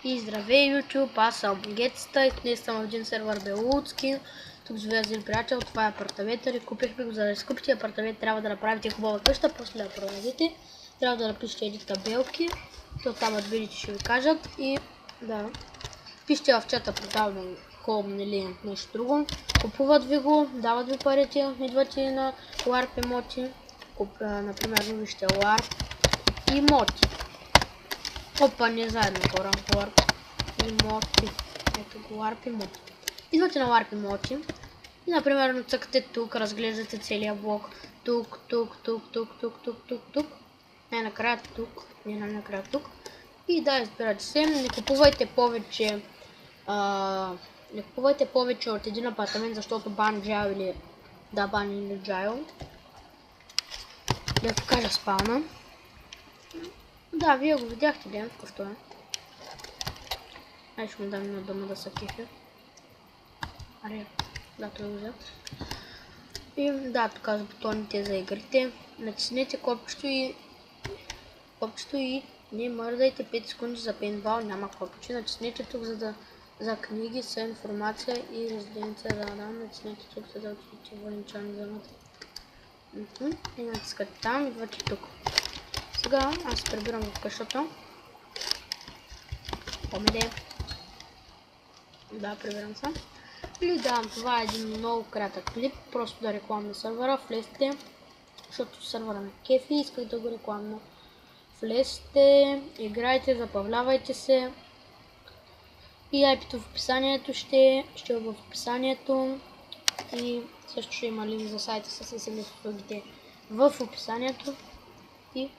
И здравей, YouTube, аз съм Гетста и днес съм в един сервер Белудски. Тук живея един приятел, това е апартамента и купихме го. За да изкупите апартамент трябва да направите хубава къща, после да я продадете. Трябва да напишете едни табелки, то там админите ще ви кажат и да. Пишете в чата продавам хом или нещо друго. Купуват ви го, дават ви парите, идвате на LARP емоти. Например, вижте LARP емоти. Опа, не заедно хора. LARP емоти. Ето го, LARP емоти. Идвате на LARP емоти и, например, цъкате тук, разглеждате целия блок. Тук. Най-накрая тук. Най-накрая тук. И да, избирате се. Не купувайте повече от един апартамент, защото бан джайл или да бан или джайл. Да покажа спауна. Да, вие го видяхте, да, какъвто е. Ай, ще му дам на дома да се кефи. Аре, да, той го взел. И да, тук са бутоните за игрите. Натиснете копчето и не мърдайте 5 секунди за пейнтбал, няма копче. Натиснете тук за книги, са информация и резиденция за Адам. Натиснете тук, за да отидете в Валенчан зоната. И натискате там, идвате тук. Сега аз прибирам в къщата. Помиде. Да, прибирам се. Или да, това е един много кратък клип, просто да рекламна сервера. Влезте, защото сервера на кефи, исках да го рекламна. Влезте, играйте, забавлявайте се. И IP-то в описанието ще е в описанието. И също ще има линк за сайта с SMS услугите в описанието. И